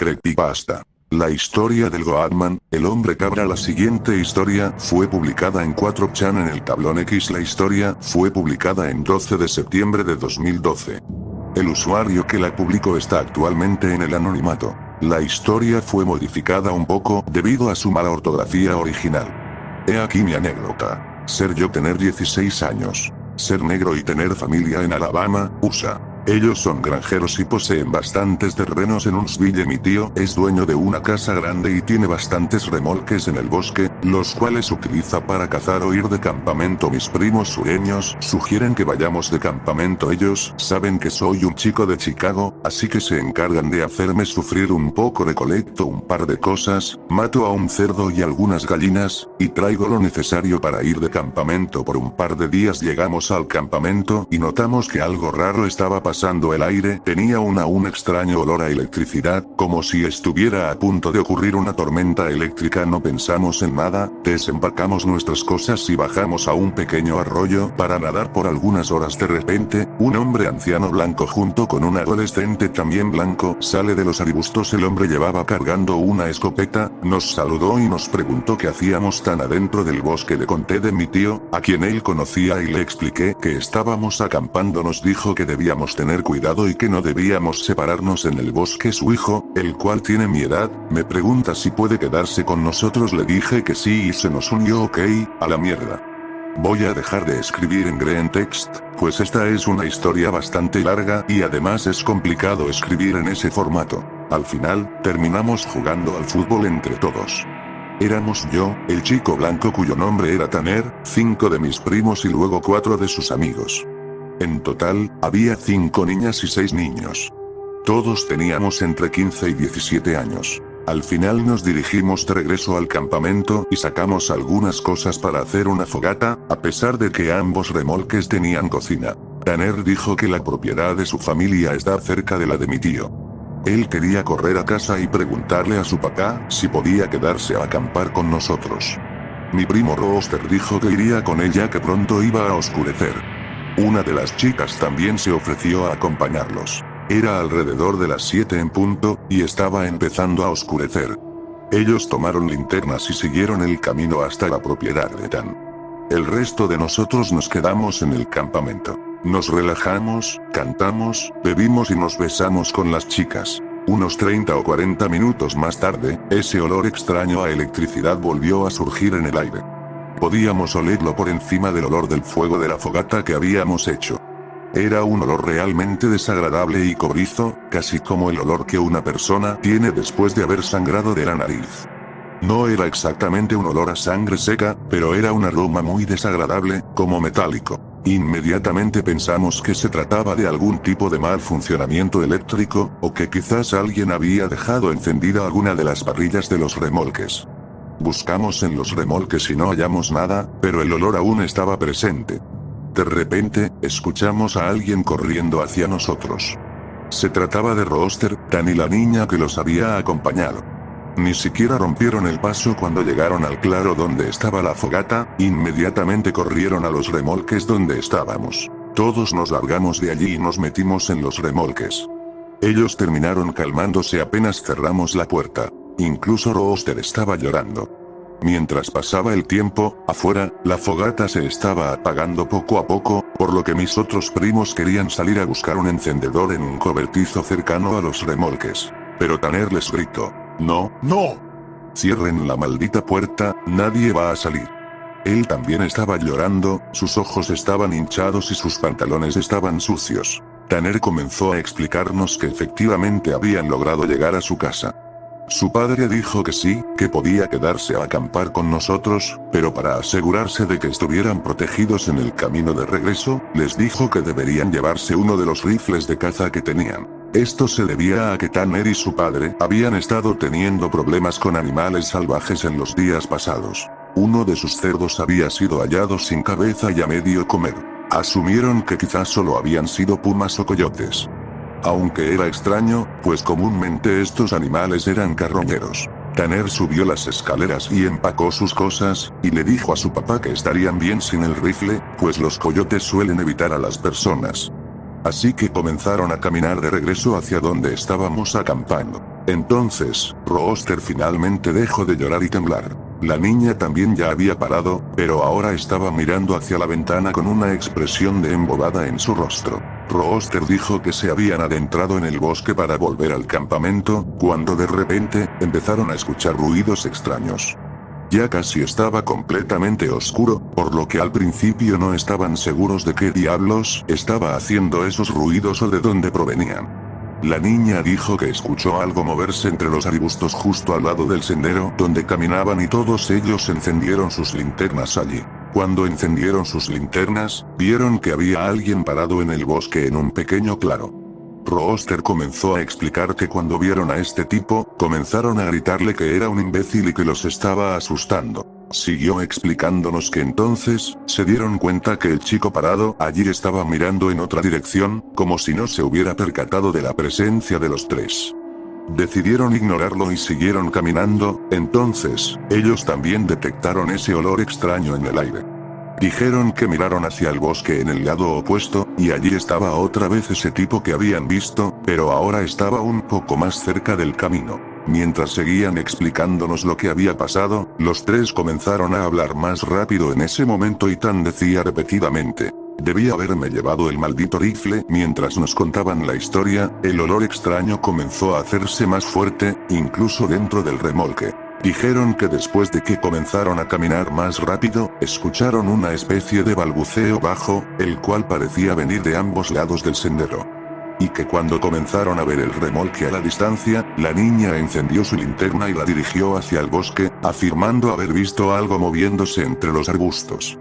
Creepypasta. La historia del Goatman, el hombre cabra. La siguiente historia fue publicada en 4chan en el tablón X. La historia fue publicada en 12 de septiembre de 2012. El usuario que la publicó está actualmente en el anonimato. La historia fue modificada un poco debido a su mala ortografía original. He aquí mi anécdota. Ser yo, tener 16 años. Ser negro y tener familia en Alabama, USA. Ellos son granjeros y poseen bastantes terrenos en Huntsville. Mi tío es dueño de una casa grande y tiene bastantes remolques en el bosque, los cuales utiliza para cazar o ir de campamento. Mis primos sureños sugieren que vayamos de campamento. Ellos saben que soy un chico de Chicago, así que se encargan de hacerme sufrir un poco. Recolecto un par de cosas, mato a un cerdo y algunas gallinas, y traigo lo necesario para ir de campamento por un par de días. Llegamos al campamento y notamos que algo raro estaba pasando. El aire tenía un extraño olor a electricidad, como si estuviera a punto de ocurrir una tormenta eléctrica. No pensamos en nada, desempacamos nuestras cosas y bajamos a un pequeño arroyo para nadar por algunas horas. De repente, un hombre anciano blanco junto con un adolescente también blanco sale de los arbustos. El hombre llevaba cargando una escopeta, nos saludó y nos preguntó qué hacíamos tan adentro del bosque. Le conté de mi tío, a quien él conocía, y le expliqué que estábamos acampando. Nos dijo que debíamos tener cuidado y que no debíamos separarnos en el bosque. Su hijo, el cual tiene mi edad, me pregunta si puede quedarse con nosotros. Le dije que sí y se nos unió. Ok, a la mierda. Voy a dejar de escribir en Green Text, pues esta es una historia bastante larga y además es complicado escribir en ese formato. Al final, terminamos jugando al fútbol entre todos. Éramos yo, el chico blanco cuyo nombre era Tanner, 5 de mis primos y luego 4 de sus amigos. En total, había 5 niñas y 6 niños. Todos teníamos entre 15 y 17 años. Al final nos dirigimos de regreso al campamento y sacamos algunas cosas para hacer una fogata, a pesar de que ambos remolques tenían cocina. Tanner dijo que la propiedad de su familia está cerca de la de mi tío. Él quería correr a casa y preguntarle a su papá si podía quedarse a acampar con nosotros. Mi primo Rooster dijo que iría con ella, que pronto iba a oscurecer. Una de las chicas también se ofreció a acompañarlos. Era alrededor de las 7 en punto, y estaba empezando a oscurecer. Ellos tomaron linternas y siguieron el camino hasta la propiedad de Tan. El resto de nosotros nos quedamos en el campamento. Nos relajamos, cantamos, bebimos y nos besamos con las chicas. Unos 30 o 40 minutos más tarde, ese olor extraño a electricidad volvió a surgir en el aire. Podíamos olerlo por encima del olor del fuego de la fogata que habíamos hecho. Era un olor realmente desagradable y cobrizo, casi como el olor que una persona tiene después de haber sangrado de la nariz. No era exactamente un olor a sangre seca, pero era un aroma muy desagradable, como metálico. Inmediatamente pensamos que se trataba de algún tipo de mal funcionamiento eléctrico, o que quizás alguien había dejado encendida alguna de las parrillas de los remolques. Buscamos en los remolques y no hallamos nada, pero el olor aún estaba presente. De repente, escuchamos a alguien corriendo hacia nosotros. Se trataba de Rooster, Tan y la niña que los había acompañado. Ni siquiera rompieron el paso cuando llegaron al claro donde estaba la fogata, inmediatamente corrieron a los remolques donde estábamos. Todos nos largamos de allí y nos metimos en los remolques. Ellos terminaron calmándose apenas cerramos la puerta. Incluso Rooster estaba llorando. Mientras pasaba el tiempo, afuera, la fogata se estaba apagando poco a poco, por lo que mis otros primos querían salir a buscar un encendedor en un cobertizo cercano a los remolques. Pero Tanner les gritó: "No, no. Cierren la maldita puerta, nadie va a salir". Él también estaba llorando, sus ojos estaban hinchados y sus pantalones estaban sucios. Tanner comenzó a explicarnos que efectivamente habían logrado llegar a su casa. Su padre dijo que sí, que podía quedarse a acampar con nosotros, pero para asegurarse de que estuvieran protegidos en el camino de regreso, les dijo que deberían llevarse uno de los rifles de caza que tenían. Esto se debía a que Tanner y su padre habían estado teniendo problemas con animales salvajes en los días pasados. Uno de sus cerdos había sido hallado sin cabeza y a medio comer. Asumieron que quizás solo habían sido pumas o coyotes. Aunque era extraño, pues comúnmente estos animales eran carroñeros. Tanner subió las escaleras y empacó sus cosas, y le dijo a su papá que estarían bien sin el rifle, pues los coyotes suelen evitar a las personas. Así que comenzaron a caminar de regreso hacia donde estábamos acampando. Entonces, Rooster finalmente dejó de llorar y temblar. La niña también ya había parado, pero ahora estaba mirando hacia la ventana con una expresión de embobada en su rostro. Rooster dijo que se habían adentrado en el bosque para volver al campamento, cuando de repente, empezaron a escuchar ruidos extraños. Ya casi estaba completamente oscuro, por lo que al principio no estaban seguros de qué diablos estaba haciendo esos ruidos o de dónde provenían. La niña dijo que escuchó algo moverse entre los arbustos justo al lado del sendero donde caminaban y todos ellos encendieron sus linternas allí. Cuando encendieron sus linternas, vieron que había alguien parado en el bosque en un pequeño claro. Rooster comenzó a explicar que cuando vieron a este tipo, comenzaron a gritarle que era un imbécil y que los estaba asustando. Siguió explicándonos que entonces, se dieron cuenta que el chico parado allí estaba mirando en otra dirección, como si no se hubiera percatado de la presencia de los tres. Decidieron ignorarlo y siguieron caminando, entonces, ellos también detectaron ese olor extraño en el aire. Dijeron que miraron hacia el bosque en el lado opuesto, y allí estaba otra vez ese tipo que habían visto, pero ahora estaba un poco más cerca del camino. Mientras seguían explicándonos lo que había pasado, los tres comenzaron a hablar más rápido en ese momento y Tan decía repetidamente: debía haberme llevado el maldito rifle. Mientras nos contaban la historia, el olor extraño comenzó a hacerse más fuerte, incluso dentro del remolque. Dijeron que después de que comenzaron a caminar más rápido, escucharon una especie de balbuceo bajo, el cual parecía venir de ambos lados del sendero. Y que cuando comenzaron a ver el remolque a la distancia, la niña encendió su linterna y la dirigió hacia el bosque, afirmando haber visto algo moviéndose entre los arbustos.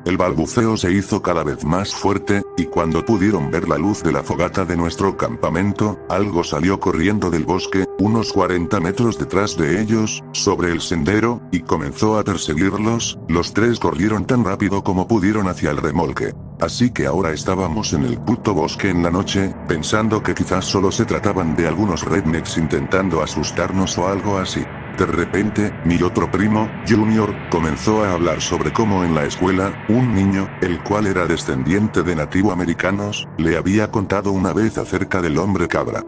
El balbuceo se hizo cada vez más fuerte, y cuando pudieron ver la luz de la fogata de nuestro campamento, algo salió corriendo del bosque, unos 40 metros detrás de ellos, sobre el sendero, y comenzó a perseguirlos. Los tres corrieron tan rápido como pudieron hacia el remolque. Así que ahora estábamos en el puto bosque en la noche, pensando que quizás solo se trataban de algunos rednecks intentando asustarnos o algo así. De repente, mi otro primo, Junior, comenzó a hablar sobre cómo en la escuela, un niño, el cual era descendiente de nativoamericanos, le había contado una vez acerca del hombre cabra.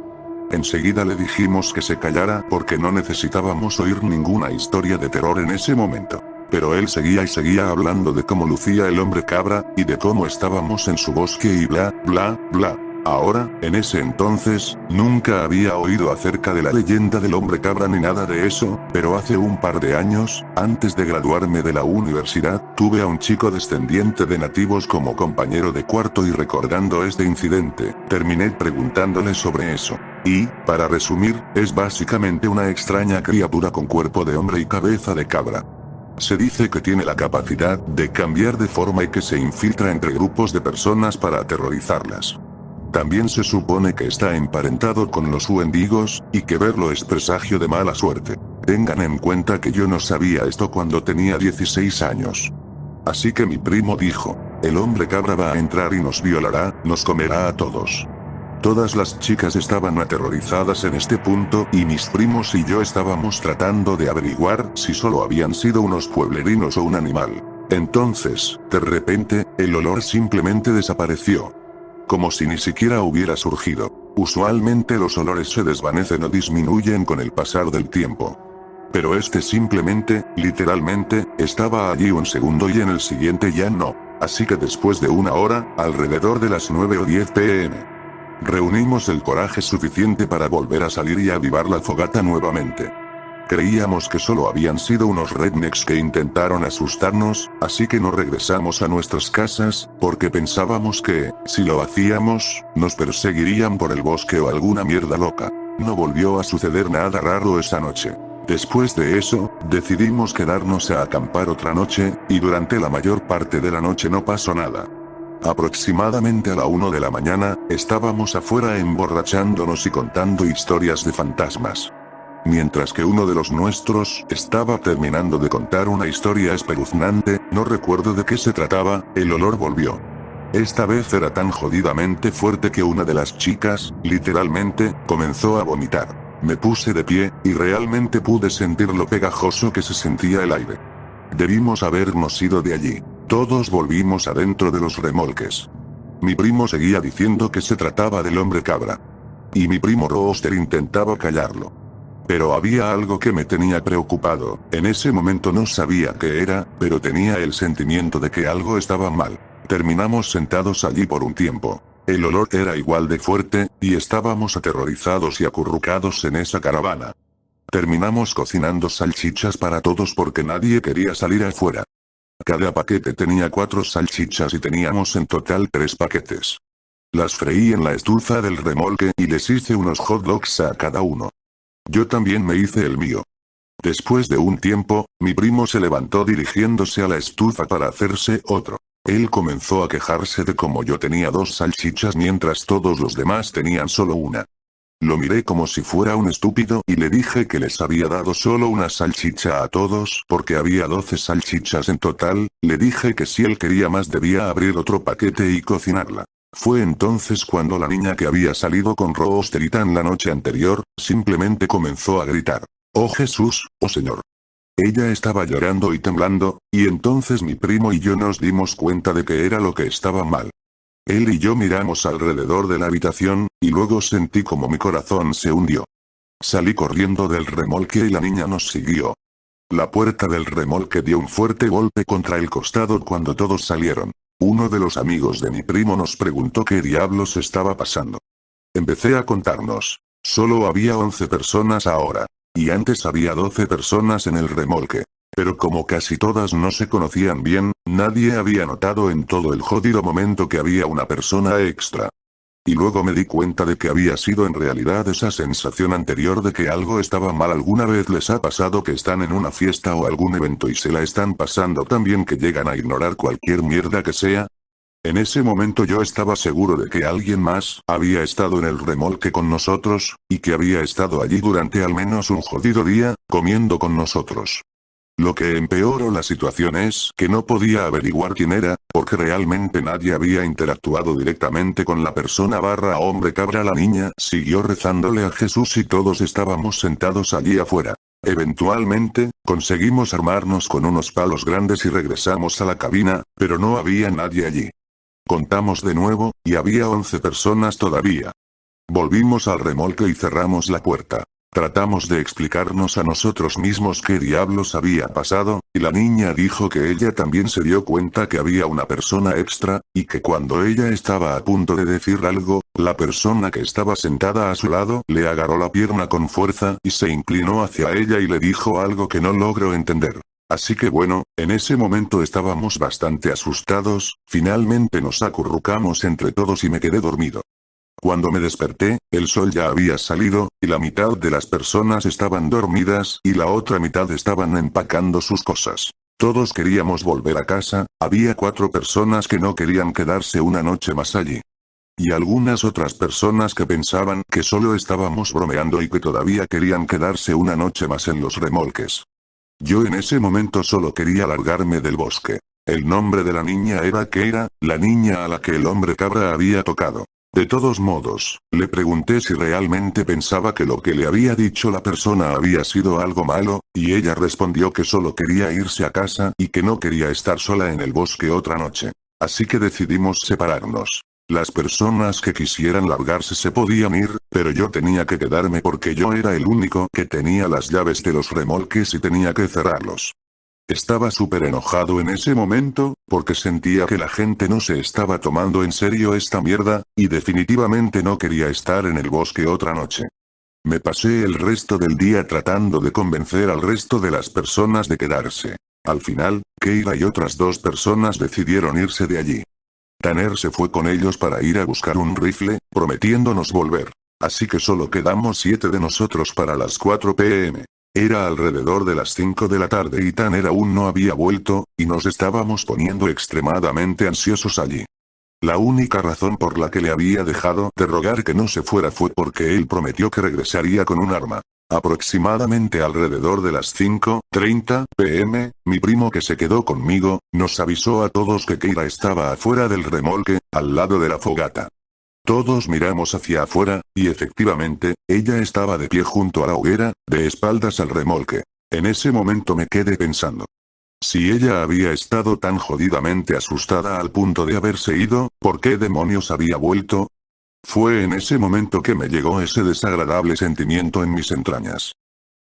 Enseguida le dijimos que se callara porque no necesitábamos oír ninguna historia de terror en ese momento. Pero él seguía y seguía hablando de cómo lucía el hombre cabra, y de cómo estábamos en su bosque y bla, bla, bla. Ahora, en ese entonces, nunca había oído acerca de la leyenda del hombre cabra ni nada de eso, pero hace un par de años, antes de graduarme de la universidad, tuve a un chico descendiente de nativos como compañero de cuarto y recordando este incidente, terminé preguntándole sobre eso. Y, para resumir, es básicamente una extraña criatura con cuerpo de hombre y cabeza de cabra. Se dice que tiene la capacidad de cambiar de forma y que se infiltra entre grupos de personas para aterrorizarlas. También se supone que está emparentado con los Wendigos, y que verlo es presagio de mala suerte. Tengan en cuenta que yo no sabía esto cuando tenía 16 años. Así que mi primo dijo: el hombre cabra va a entrar y nos violará, nos comerá a todos. Todas las chicas estaban aterrorizadas en este punto y mis primos y yo estábamos tratando de averiguar si solo habían sido unos pueblerinos o un animal. Entonces, de repente, el olor simplemente desapareció. Como si ni siquiera hubiera surgido. Usualmente los olores se desvanecen o disminuyen con el pasar del tiempo. Pero este simplemente, literalmente, estaba allí un segundo y en el siguiente ya no. Así que después de una hora, alrededor de las 9 o 10 p.m., reunimos el coraje suficiente para volver a salir y avivar la fogata nuevamente. Creíamos que solo habían sido unos rednecks que intentaron asustarnos, así que no regresamos a nuestras casas, porque pensábamos que, si lo hacíamos, nos perseguirían por el bosque o alguna mierda loca. No volvió a suceder nada raro esa noche. Después de eso, decidimos quedarnos a acampar otra noche, y durante la mayor parte de la noche no pasó nada. Aproximadamente a la 1 de la mañana, estábamos afuera emborrachándonos y contando historias de fantasmas. Mientras que uno de los nuestros estaba terminando de contar una historia espeluznante, no recuerdo de qué se trataba, el olor volvió. Esta vez era tan jodidamente fuerte que una de las chicas, literalmente, comenzó a vomitar. Me puse de pie, y realmente pude sentir lo pegajoso que se sentía el aire. Debimos habernos ido de allí. Todos volvimos adentro de los remolques. Mi primo seguía diciendo que se trataba del hombre cabra. Y mi primo Rooster intentaba callarlo. Pero había algo que me tenía preocupado. En ese momento no sabía qué era, pero tenía el sentimiento de que algo estaba mal. Terminamos sentados allí por un tiempo. El olor era igual de fuerte, y estábamos aterrorizados y acurrucados en esa caravana. Terminamos cocinando salchichas para todos porque nadie quería salir afuera. Cada paquete tenía 4 salchichas y teníamos en total 3 paquetes. Las freí en la estufa del remolque y les hice unos hot dogs a cada uno. Yo también me hice el mío. Después de un tiempo, mi primo se levantó dirigiéndose a la estufa para hacerse otro. Él comenzó a quejarse de cómo yo tenía 2 salchichas mientras todos los demás tenían solo una. Lo miré como si fuera un estúpido y le dije que les había dado solo una salchicha a todos porque había 12 salchichas en total. Le dije que si él quería más debía abrir otro paquete y cocinarla. Fue entonces cuando la niña que había salido con Rosterita la noche anterior, simplemente comenzó a gritar: «¡Oh Jesús, oh Señor!». Ella estaba llorando y temblando, y entonces mi primo y yo nos dimos cuenta de que era lo que estaba mal. Él y yo miramos alrededor de la habitación, y luego sentí como mi corazón se hundió. Salí corriendo del remolque y la niña nos siguió. La puerta del remolque dio un fuerte golpe contra el costado cuando todos salieron. Uno de los amigos de mi primo nos preguntó qué diablos estaba pasando. Empecé a contarnos. Solo había 11 personas ahora. Y antes había 12 personas en el remolque. Pero como casi todas no se conocían bien, nadie había notado en todo el jodido momento que había una persona extra. Y luego me di cuenta de que había sido en realidad esa sensación anterior de que algo estaba mal. ¿Alguna vez les ha pasado que están en una fiesta o algún evento y se la están pasando tan bien que llegan a ignorar cualquier mierda que sea? En ese momento yo estaba seguro de que alguien más había estado en el remolque con nosotros, y que había estado allí durante al menos un jodido día, comiendo con nosotros. Lo que empeoró la situación es que no podía averiguar quién era, porque realmente nadie había interactuado directamente con la persona / hombre cabra. La niña siguió rezándole a Jesús y todos estábamos sentados allí afuera. Eventualmente, conseguimos armarnos con unos palos grandes y regresamos a la cabina, pero no había nadie allí. Contamos de nuevo, y había 11 personas todavía. Volvimos al remolque y cerramos la puerta. Tratamos de explicarnos a nosotros mismos qué diablos había pasado, y la niña dijo que ella también se dio cuenta que había una persona extra, y que cuando ella estaba a punto de decir algo, la persona que estaba sentada a su lado le agarró la pierna con fuerza y se inclinó hacia ella y le dijo algo que no logro entender. Así que bueno, en ese momento estábamos bastante asustados, finalmente nos acurrucamos entre todos y me quedé dormido. Cuando me desperté, el sol ya había salido, y la mitad de las personas estaban dormidas y la otra mitad estaban empacando sus cosas. Todos queríamos volver a casa, había 4 personas que no querían quedarse una noche más allí. Y algunas otras personas que pensaban que solo estábamos bromeando y que todavía querían quedarse una noche más en los remolques. Yo en ese momento solo quería largarme del bosque. El nombre de la niña era Keira, la niña a la que el hombre cabra había tocado. De todos modos, le pregunté si realmente pensaba que lo que le había dicho la persona había sido algo malo, y ella respondió que solo quería irse a casa y que no quería estar sola en el bosque otra noche. Así que decidimos separarnos. Las personas que quisieran largarse se podían ir, pero yo tenía que quedarme porque yo era el único que tenía las llaves de los remolques y tenía que cerrarlos. Estaba súper enojado en ese momento, porque sentía que la gente no se estaba tomando en serio esta mierda, y definitivamente no quería estar en el bosque otra noche. Me pasé el resto del día tratando de convencer al resto de las personas de quedarse. Al final, Keira y otras 2 personas decidieron irse de allí. Tanner se fue con ellos para ir a buscar un rifle, prometiéndonos volver. Así que solo quedamos 7 de nosotros para las 4 p.m. Era alrededor de las 5 de la tarde y Tanner aún no había vuelto, y nos estábamos poniendo extremadamente ansiosos allí. La única razón por la que le había dejado de rogar que no se fuera fue porque él prometió que regresaría con un arma. Aproximadamente alrededor de las 5:30 p.m., mi primo que se quedó conmigo, nos avisó a todos que Keira estaba afuera del remolque, al lado de la fogata. Todos miramos hacia afuera, y efectivamente, ella estaba de pie junto a la hoguera, de espaldas al remolque. En ese momento me quedé pensando. Si ella había estado tan jodidamente asustada al punto de haberse ido, ¿por qué demonios había vuelto? Fue en ese momento que me llegó ese desagradable sentimiento en mis entrañas.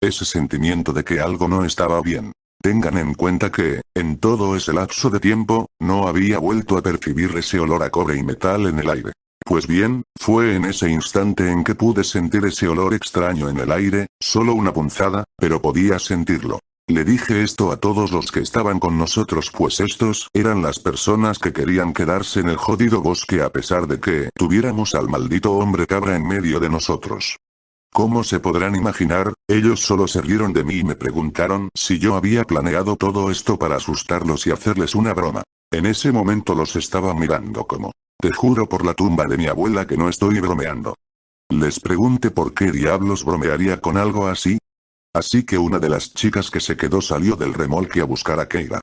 Ese sentimiento de que algo no estaba bien. Tengan en cuenta que, en todo ese lapso de tiempo, no había vuelto a percibir ese olor a cobre y metal en el aire. Pues bien, fue en ese instante en que pude sentir ese olor extraño en el aire, solo una punzada, pero podía sentirlo. Le dije esto a todos los que estaban con nosotros, pues estos eran las personas que querían quedarse en el jodido bosque a pesar de que tuviéramos al maldito hombre cabra en medio de nosotros. Como se podrán imaginar, ellos solo se rieron de mí y me preguntaron si yo había planeado todo esto para asustarlos y hacerles una broma. En ese momento los estaba mirando como, te juro por la tumba de mi abuela que no estoy bromeando. Les pregunté por qué diablos bromearía con algo así. Así que una de las chicas que se quedó salió del remolque a buscar a Keira.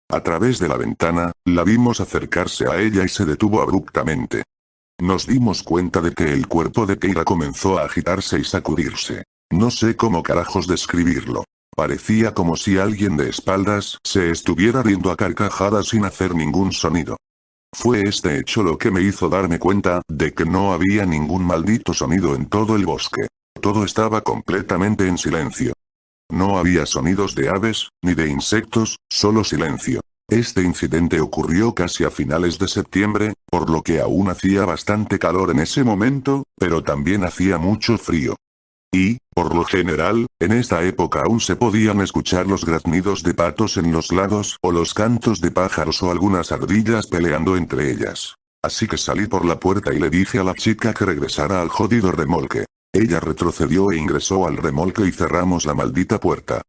A través de la ventana, la vimos acercarse a ella y se detuvo abruptamente. Nos dimos cuenta de que el cuerpo de Keira comenzó a agitarse y sacudirse. No sé cómo carajos describirlo. Parecía como si alguien de espaldas se estuviera riendo a carcajadas sin hacer ningún sonido. Fue este hecho lo que me hizo darme cuenta de que no había ningún maldito sonido en todo el bosque. Todo estaba completamente en silencio. No había sonidos de aves, ni de insectos, solo silencio. Este incidente ocurrió casi a finales de septiembre, por lo que aún hacía bastante calor en ese momento, pero también hacía mucho frío. Y, por lo general, en esta época aún se podían escuchar los graznidos de patos en los lagos o los cantos de pájaros o algunas ardillas peleando entre ellas. Así que salí por la puerta y le dije a la chica que regresara al jodido remolque. Ella retrocedió e ingresó al remolque y cerramos la maldita puerta.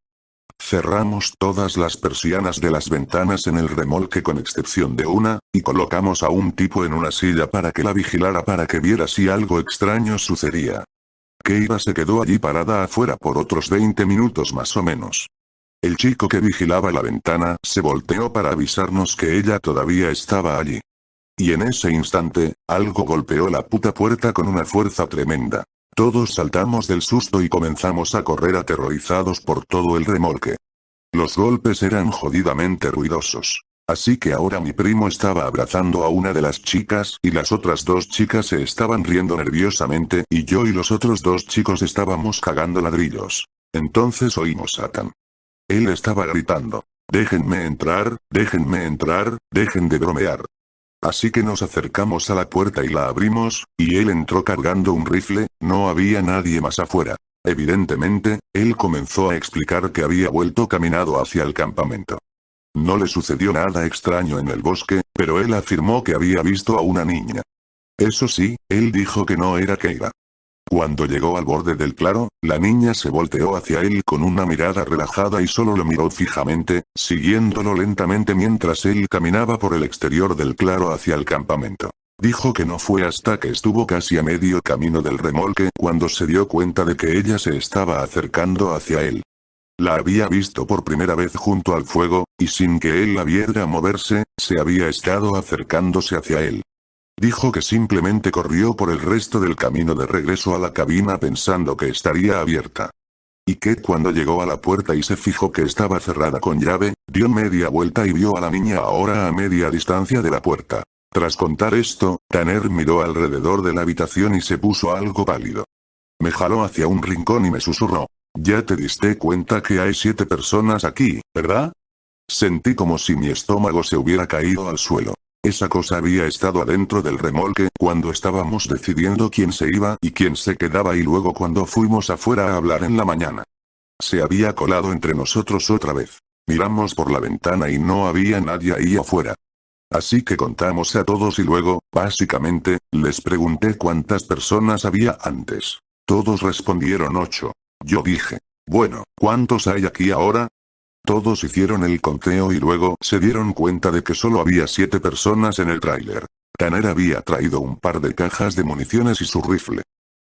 Cerramos todas las persianas de las ventanas en el remolque con excepción de una, y colocamos a un tipo en una silla para que la vigilara para que viera si algo extraño sucedía. Keira se quedó allí parada afuera por otros 20 minutos más o menos. El chico que vigilaba la ventana se volteó para avisarnos que ella todavía estaba allí. Y en ese instante, algo golpeó la puta puerta con una fuerza tremenda. Todos saltamos del susto y comenzamos a correr aterrorizados por todo el remolque. Los golpes eran jodidamente ruidosos. Así que ahora mi primo estaba abrazando a una de las chicas y las otras dos chicas se estaban riendo nerviosamente y yo y los otros dos chicos estábamos cagando ladrillos. Entonces oímos a Tan. Él estaba gritando, déjenme entrar, dejen de bromear. Así que nos acercamos a la puerta y la abrimos, y él entró cargando un rifle, no había nadie más afuera. Evidentemente, él comenzó a explicar que había vuelto caminado hacia el campamento. No le sucedió nada extraño en el bosque, pero él afirmó que había visto a una niña. Eso sí, él dijo que no era Keira. Cuando llegó al borde del claro, la niña se volteó hacia él con una mirada relajada y solo lo miró fijamente, siguiéndolo lentamente mientras él caminaba por el exterior del claro hacia el campamento. Dijo que no fue hasta que estuvo casi a medio camino del remolque cuando se dio cuenta de que ella se estaba acercando hacia él. La había visto por primera vez junto al fuego, y sin que él la viera moverse, se había estado acercándose hacia él. Dijo que simplemente corrió por el resto del camino de regreso a la cabina pensando que estaría abierta. Y que cuando llegó a la puerta y se fijó que estaba cerrada con llave, dio media vuelta y vio a la niña ahora a media distancia de la puerta. Tras contar esto, Tanner miró alrededor de la habitación y se puso algo pálido. Me jaló hacia un rincón y me susurró. Ya te diste cuenta que hay 7 personas aquí, ¿verdad? Sentí como si mi estómago se hubiera caído al suelo. Esa cosa había estado adentro del remolque cuando estábamos decidiendo quién se iba y quién se quedaba y luego cuando fuimos afuera a hablar en la mañana. Se había colado entre nosotros otra vez. Miramos por la ventana y no había nadie ahí afuera. Así que contamos a todos y luego, básicamente, les pregunté cuántas personas había antes. Todos respondieron 8. Yo dije, bueno, ¿cuántos hay aquí ahora? Todos hicieron el conteo y luego se dieron cuenta de que solo había 7 personas en el tráiler. Tanner había traído un par de cajas de municiones y su rifle.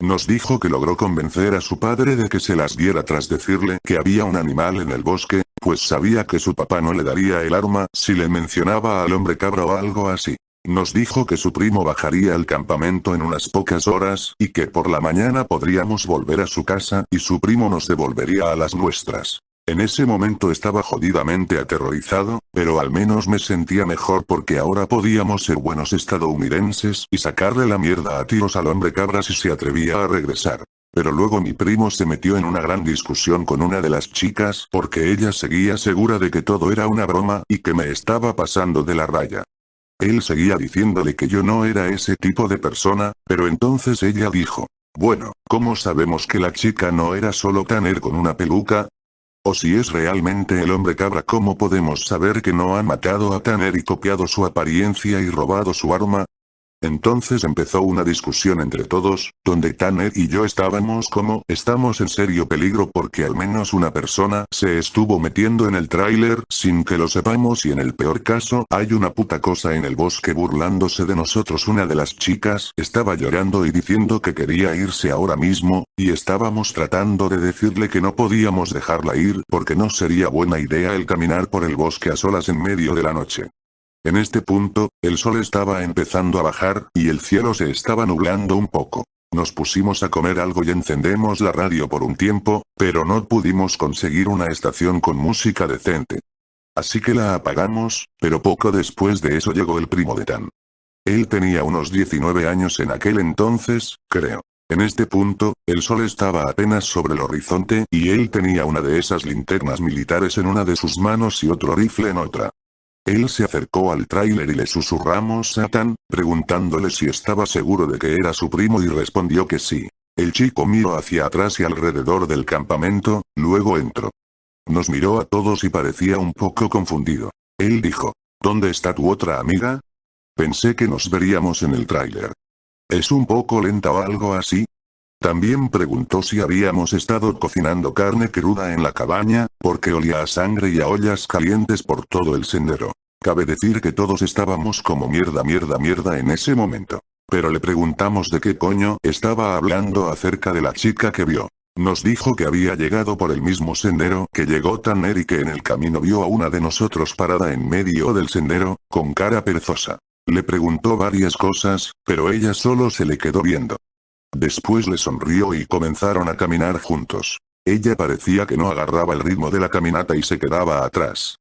Nos dijo que logró convencer a su padre de que se las diera tras decirle que había un animal en el bosque, pues sabía que su papá no le daría el arma si le mencionaba al hombre cabra o algo así. Nos dijo que su primo bajaría al campamento en unas pocas horas y que por la mañana podríamos volver a su casa y su primo nos devolvería a las nuestras. En ese momento estaba jodidamente aterrorizado, pero al menos me sentía mejor porque ahora podíamos ser buenos estadounidenses y sacarle la mierda a tiros al hombre cabra si se atrevía a regresar. Pero luego mi primo se metió en una gran discusión con una de las chicas porque ella seguía segura de que todo era una broma y que me estaba pasando de la raya. Él seguía diciéndole que yo no era ese tipo de persona, pero entonces ella dijo: bueno, ¿cómo sabemos que la chica no era solo Tanner con una peluca? O si es realmente el hombre cabra, ¿cómo podemos saber que no han matado a Tanner y copiado su apariencia y robado su arma? Entonces empezó una discusión entre todos, donde Tanner y yo estábamos como: estamos en serio peligro porque al menos una persona se estuvo metiendo en el tráiler sin que lo sepamos y en el peor caso hay una puta cosa en el bosque burlándose de nosotros. Una de las chicas estaba llorando y diciendo que quería irse ahora mismo, y estábamos tratando de decirle que no podíamos dejarla ir porque no sería buena idea el caminar por el bosque a solas en medio de la noche. En este punto, el sol estaba empezando a bajar, y el cielo se estaba nublando un poco. Nos pusimos a comer algo y encendemos la radio por un tiempo, pero no pudimos conseguir una estación con música decente. Así que la apagamos, pero poco después de eso llegó el primo de Tan. Él tenía unos 19 años en aquel entonces, creo. En este punto, el sol estaba apenas sobre el horizonte, y él tenía una de esas linternas militares en una de sus manos y otro rifle en otra. Él se acercó al tráiler y le susurramos a Tan, preguntándole si estaba seguro de que era su primo, y respondió que sí. El chico miró hacia atrás y alrededor del campamento, luego entró. Nos miró a todos y parecía un poco confundido. Él dijo: ¿dónde está tu otra amiga? Pensé que nos veríamos en el tráiler. ¿Es un poco lenta o algo así? También preguntó si habíamos estado cocinando carne cruda en la cabaña, porque olía a sangre y a ollas calientes por todo el sendero. Cabe decir que todos estábamos como mierda en ese momento. Pero le preguntamos de qué coño estaba hablando acerca de la chica que vio. Nos dijo que había llegado por el mismo sendero que llegó Tanner y que en el camino vio a una de nosotros parada en medio del sendero, con cara perezosa. Le preguntó varias cosas, pero ella solo se le quedó viendo. Después le sonrió y comenzaron a caminar juntos. Ella parecía que no agarraba el ritmo de la caminata y se quedaba atrás.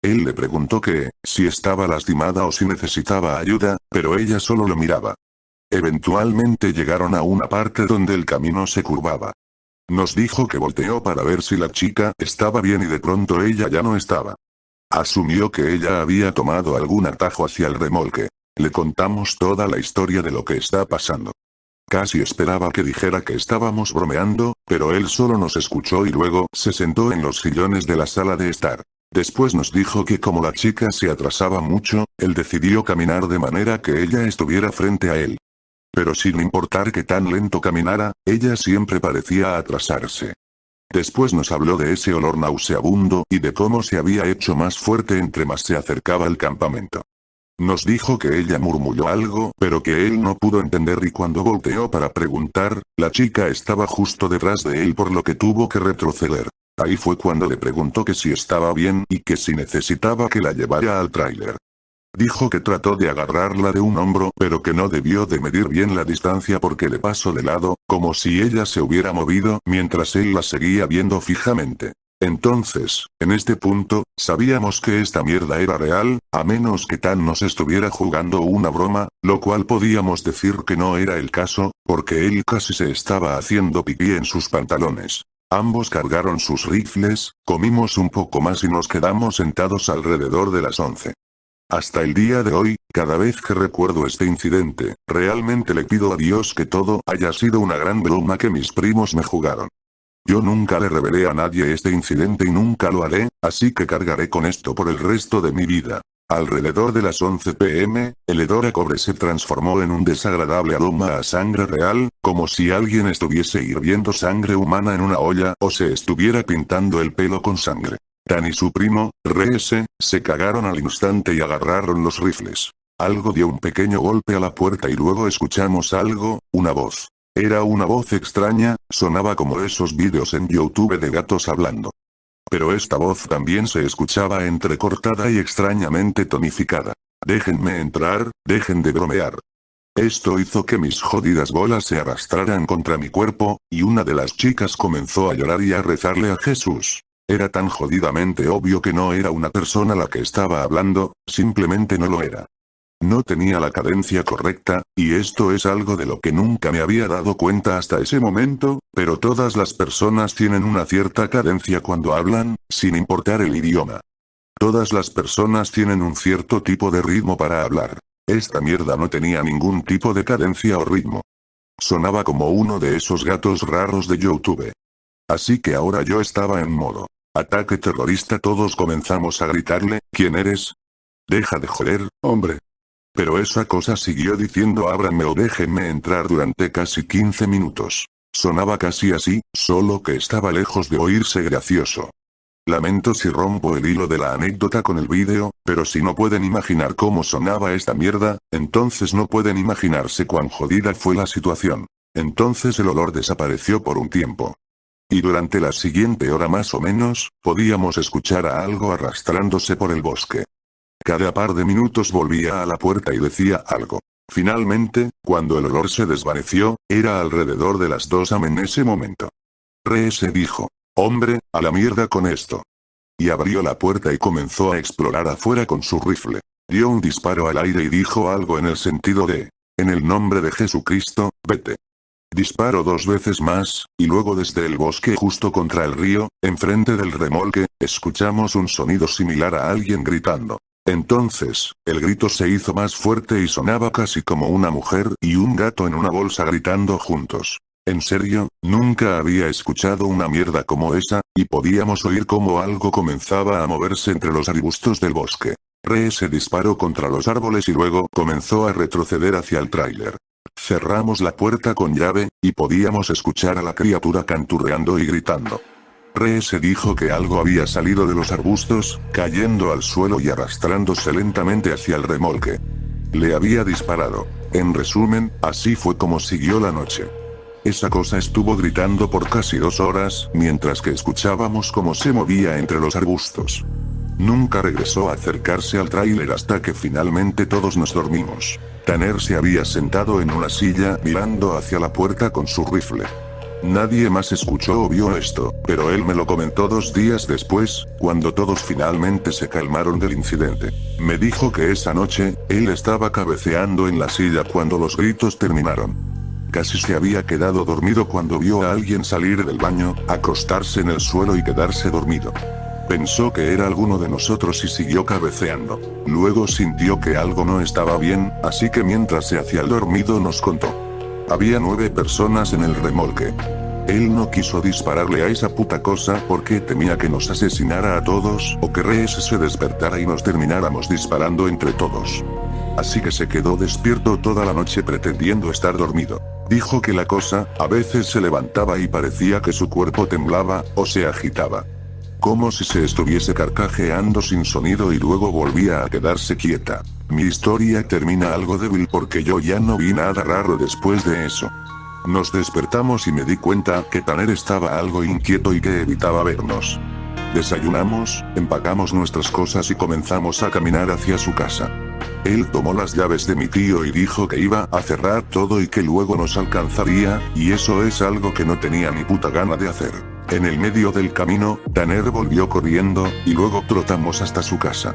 Él le preguntó que, si estaba lastimada o si necesitaba ayuda, pero ella solo lo miraba. Eventualmente llegaron a una parte donde el camino se curvaba. Nos dijo que volteó para ver si la chica estaba bien y de pronto ella ya no estaba. Asumió que ella había tomado algún atajo hacia el remolque. Le contamos toda la historia de lo que está pasando. Casi esperaba que dijera que estábamos bromeando, pero él solo nos escuchó y luego se sentó en los sillones de la sala de estar. Después nos dijo que como la chica se atrasaba mucho, él decidió caminar de manera que ella estuviera frente a él. Pero sin importar que tan lento caminara, ella siempre parecía atrasarse. Después nos habló de ese olor nauseabundo y de cómo se había hecho más fuerte entre más se acercaba al campamento. Nos dijo que ella murmuró algo, pero que él no pudo entender, y cuando volteó para preguntar, la chica estaba justo detrás de él, por lo que tuvo que retroceder. Ahí fue cuando le preguntó que si estaba bien y que si necesitaba que la llevara al tráiler. Dijo que trató de agarrarla de un hombro, pero que no debió de medir bien la distancia porque le pasó de lado, como si ella se hubiera movido mientras él la seguía viendo fijamente. Entonces, en este punto, sabíamos que esta mierda era real, a menos que Tan nos estuviera jugando una broma, lo cual podíamos decir que no era el caso, porque él casi se estaba haciendo pipí en sus pantalones. Ambos cargaron sus rifles, comimos un poco más y nos quedamos sentados alrededor de las 11. Hasta el día de hoy, cada vez que recuerdo este incidente, realmente le pido a Dios que todo haya sido una gran broma que mis primos me jugaron. Yo nunca le revelé a nadie este incidente y nunca lo haré, así que cargaré con esto por el resto de mi vida. Alrededor de las 11 p.m., el hedor a cobre se transformó en un desagradable aroma a sangre real, como si alguien estuviese hirviendo sangre humana en una olla o se estuviera pintando el pelo con sangre. Tan y su primo, Reese, se cagaron al instante y agarraron los rifles. Algo dio un pequeño golpe a la puerta y luego escuchamos algo, una voz. Era una voz extraña, sonaba como esos vídeos en YouTube de gatos hablando. Pero esta voz también se escuchaba entrecortada y extrañamente tonificada. Déjenme entrar, dejen de bromear. Esto hizo que mis jodidas bolas se arrastraran contra mi cuerpo, y una de las chicas comenzó a llorar y a rezarle a Jesús. Era tan jodidamente obvio que no era una persona la que estaba hablando, simplemente no lo era. No tenía la cadencia correcta, y esto es algo de lo que nunca me había dado cuenta hasta ese momento, pero todas las personas tienen una cierta cadencia cuando hablan, sin importar el idioma. Todas las personas tienen un cierto tipo de ritmo para hablar. Esta mierda no tenía ningún tipo de cadencia o ritmo. Sonaba como uno de esos gatos raros de YouTube. Así que ahora yo estaba en modo ataque terrorista. Todos comenzamos a gritarle, ¿quién eres? Deja de joder, hombre. Pero esa cosa siguió diciendo ábranme o déjenme entrar durante casi 15 minutos. Sonaba casi así, solo que estaba lejos de oírse gracioso. Lamento si rompo el hilo de la anécdota con el vídeo, pero si no pueden imaginar cómo sonaba esta mierda, entonces no pueden imaginarse cuán jodida fue la situación. Entonces el olor desapareció por un tiempo. Y durante la siguiente hora más o menos, podíamos escuchar a algo arrastrándose por el bosque. Cada par de minutos volvía a la puerta y decía algo. Finalmente, cuando el olor se desvaneció, era alrededor de las 2 am en ese momento. Reese dijo, hombre, a la mierda con esto. Y abrió la puerta y comenzó a explorar afuera con su rifle. Dio un disparo al aire y dijo algo en el sentido de, en el nombre de Jesucristo, vete. Disparó 2 veces más, y luego desde el bosque justo contra el río, enfrente del remolque, escuchamos un sonido similar a alguien gritando. Entonces, el grito se hizo más fuerte y sonaba casi como una mujer y un gato en una bolsa gritando juntos. En serio, nunca había escuchado una mierda como esa, y podíamos oír cómo algo comenzaba a moverse entre los arbustos del bosque. Ree se disparó contra los árboles y luego comenzó a retroceder hacia el tráiler. Cerramos la puerta con llave, y podíamos escuchar a la criatura canturreando y gritando. Ree se dijo que algo había salido de los arbustos, cayendo al suelo y arrastrándose lentamente hacia el remolque. Le había disparado. En resumen, así fue como siguió la noche. Esa cosa estuvo gritando por casi 2 horas, mientras que escuchábamos cómo se movía entre los arbustos. Nunca regresó a acercarse al tráiler hasta que finalmente todos nos dormimos. Tanner se había sentado en una silla mirando hacia la puerta con su rifle. Nadie más escuchó o vio esto, pero él me lo comentó 2 días después, cuando todos finalmente se calmaron del incidente. Me dijo que esa noche, él estaba cabeceando en la silla cuando los gritos terminaron. Casi se había quedado dormido cuando vio a alguien salir del baño, acostarse en el suelo y quedarse dormido. Pensó que era alguno de nosotros y siguió cabeceando. Luego sintió que algo no estaba bien, así que mientras se hacía el dormido nos contó. Había 9 personas en el remolque. Él no quiso dispararle a esa puta cosa porque temía que nos asesinara a todos o que Reese se despertara y nos termináramos disparando entre todos. Así que se quedó despierto toda la noche pretendiendo estar dormido. Dijo que la cosa, a veces se levantaba y parecía que su cuerpo temblaba, o se agitaba. Como si se estuviese carcajeando sin sonido y luego volvía a quedarse quieta. Mi historia termina algo débil porque yo ya no vi nada raro después de eso. Nos despertamos y me di cuenta que Tanner estaba algo inquieto y que evitaba vernos. Desayunamos, empacamos nuestras cosas y comenzamos a caminar hacia su casa. Él tomó las llaves de mi tío y dijo que iba a cerrar todo y que luego nos alcanzaría, y eso es algo que no tenía ni puta gana de hacer. En el medio del camino, Tanner volvió corriendo, y luego trotamos hasta su casa.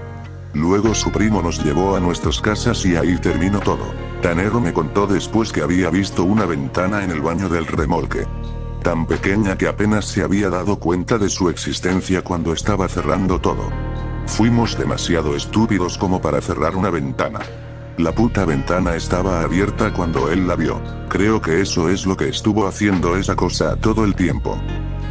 Luego su primo nos llevó a nuestras casas y ahí terminó todo. Tanner me contó después que había visto una ventana en el baño del remolque. Tan pequeña que apenas se había dado cuenta de su existencia cuando estaba cerrando todo. Fuimos demasiado estúpidos como para cerrar una ventana. La puta ventana estaba abierta cuando él la vio. Creo que eso es lo que estuvo haciendo esa cosa todo el tiempo.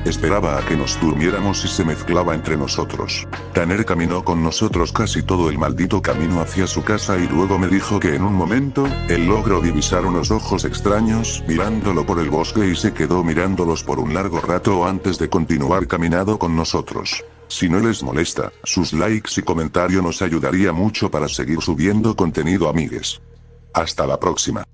Esperaba a que nos durmiéramos y se mezclaba entre nosotros. Tanner caminó con nosotros casi todo el maldito camino hacia su casa y luego me dijo que en un momento, él logró divisar unos ojos extraños mirándolo por el bosque y se quedó mirándolos por un largo rato antes de continuar caminando con nosotros. Si no les molesta, sus likes y comentarios nos ayudaría mucho para seguir subiendo contenido, amigues. Hasta la próxima.